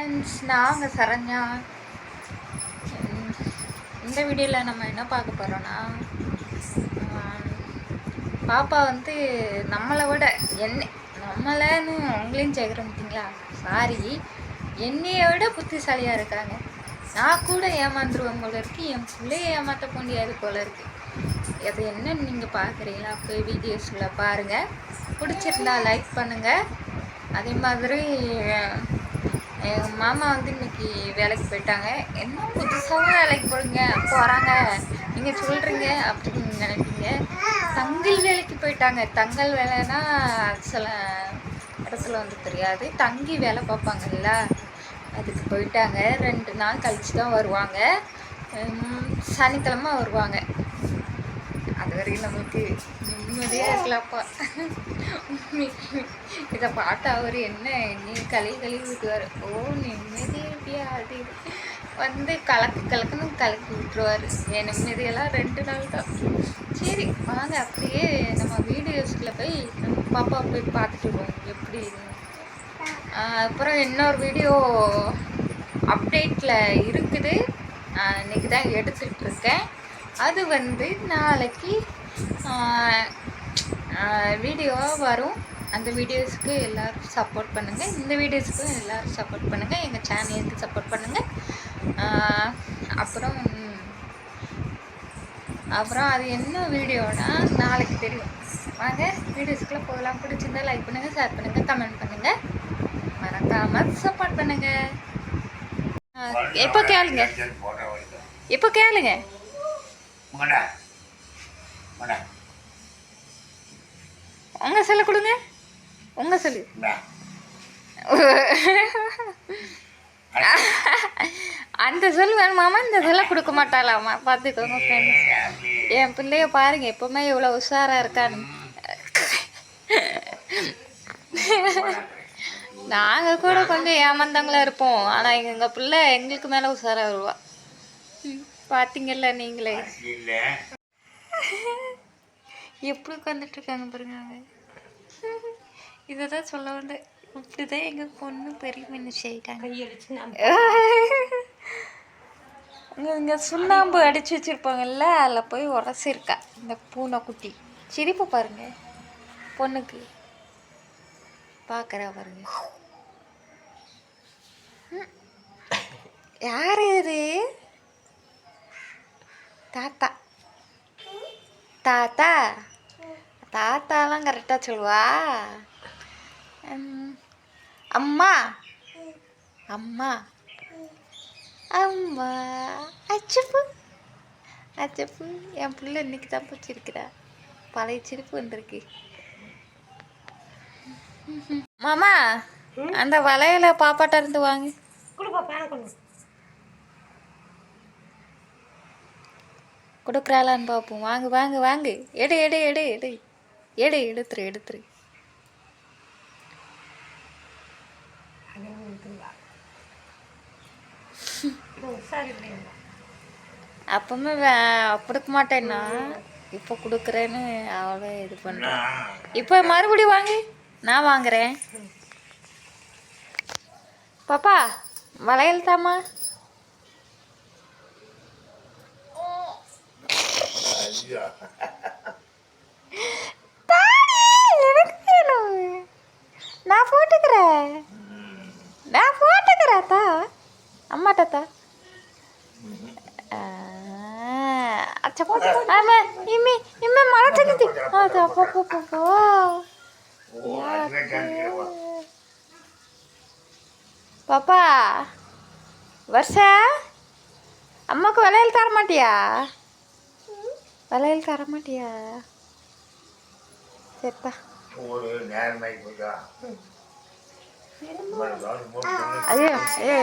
Friends, நாங்கள் சரண்யா. இந்த வீடியோவில் நம்ம என்ன பார்க்க போகிறோன்னா, பாப்பா வந்து நம்மளை விட நம்மளைன்னு உங்களையும் சேர்க்குறோம் பார்த்தீங்களா, சாரி, என்னையை விட புத்திசாலியாக இருக்காங்க. நான் கூட ஏமாந்துருவேன் போல இருக்குது, என் பிள்ளைய ஏமாற்ற முடியாது போல இருக்குது. அது என்னன்னு நீங்கள் பார்க்குறீங்களா? போய் வீடியோஸில் பாருங்கள். பிடிச்சிருந்தா லைக் பண்ணுங்கள். அதே மாதிரி எங்கள் மாமா வந்து இன்றைக்கி வேலைக்கு போயிட்டாங்க. என்ன புதுசாக வேலைக்கு போகிறாங்க நீங்கள் சொல்கிறீங்க அப்படின்னு நினைப்பீங்க. தங்கல் வேலைக்கு போயிட்டாங்க. தங்கல் வேலைன்னா சில இடத்துல வந்து தெரியாது, தங்கி வேலை பார்ப்பாங்கல்ல, அதுக்கு போயிட்டாங்க. 2 நாள் கழித்து தான் வருவாங்க. சனிக்கிழமை வருவாங்க. அது வரைக்கும் நம்மளுக்கு நிம்மதியாக இருக்கலாம்ப்பா. இதை பார்த்தா அவர் என்ன கழுவி விட்டுவார். ஓ நிம்மதியாக இருப்பியா அது வந்து கலக்குன்னு கலக்கி விட்டுருவார். என் நிம்மதியெல்லாம் 2 நாள் தான். சரி வாங்க, அப்படியே நம்ம வீடியோஸில் போய் நம்ம பாப்பா போய் பார்த்துட்டு வருவோம் எப்படி. அப்புறம் இன்னொரு வீடியோ அப்டேட்டில் இருக்குது. இன்றைக்கி தான் எடுத்துகிட்ருக்கேன். அது வந்து நாளைக்கு வீடியோவாக வரும். அந்த வீடியோஸுக்கு எல்லோரும் சப்போர்ட் பண்ணுங்கள். இந்த வீடியோஸுக்கும் எல்லோரும் சப்போர்ட் பண்ணுங்கள். எங்கள் சேனலுக்கு சப்போர்ட் பண்ணுங்கள். அப்புறம் அது என்ன வீடியோனா நாளைக்கு தெரியும். வாங்க வீடியோஸுக்குள்ளே போகலாம். பிடிச்சிருந்தா லைக் பண்ணுங்கள், ஷேர் பண்ணுங்கள், கமெண்ட் பண்ணுங்கள், மறக்காமல் சப்போர்ட் பண்ணுங்கள். இப்போ கேளுங்க. உங்க செல்ல கொடுங்க. உங்க சொல்லு. அந்த செல் வேணுமாமா, இந்த செல்லை கொடுக்க மாட்டாளாமா. பார்த்துக்கோங்க ஃப்ரெண்ட்ஸ். என் பிள்ளைய பாருங்க, எப்பவுமே இவ்வளோ உஷாராக இருக்கான்னு. நாங்கள் கூட கொஞ்சம் ஏமாந்தவங்களா இருப்போம், ஆனால் எங்கள் பிள்ளை எங்களுக்கு மேலே உஷாராக வருவா. பார்த்தீங்கல்ல நீங்களே எப்படி உட்காந்துட்ருக்காங்க பாருங்க. இதை தான் சொல்ல வந்து, இப்படிதான் எங்கள் பொண்ணு பெரிய மனுஷி ஆகிட்டாங்க. இங்கே சுண்ணாம்பு அடித்து வச்சுருப்பாங்கல்ல, அதில் போய் உரசிருக்கா இந்த பூனைக்குட்டி. சிரிப்பு பாருங்க பொண்ணுக்கு, பார்க்குறா பாருங்க. யார் இது? தாத்தா. தாத்தா தாத்தாலாம் கரெக்டாக சொல்லுவா. அம்மா அம்மா அம்மா அச்சப்பு அச்சப்பு. என் பிள்ளை இன்னைக்கு தான் பிடிச்சிருக்கிறா. பழைய சிரிப்பு வந்துருக்கு. மாமா, அந்த வளையல பாப்பாட்ட இருந்து வாங்க. கொடுக்குறாளான்னு பார்ப்போம். வாங்க வாங்க வாங்க. எடு எடு எடு எடு எடு எடுத்துரு. அப்பவுமே கொடுக்க மாட்டேன்னா இப்போ கொடுக்குறேன்னு அவளே இது பண்ணுறேன். இப்போ மறுபடியும் வாங்க, நான் வாங்குறேன். பாப்பா வளையல் தாம்மா. எனக்கு வேணும், நான் போட்டுக்கிறேன் தா. அம்மாட்டா தா. அச்சா போட்டு இம்மே மழை தகுதி. அது அப்போ பாப்பா வருஷா, அம்மாவுக்கு வளையல் தர மாட்டியா? வளையல் தர மாட்டியா? சரிப்பா. ஐயோ ஐயோ.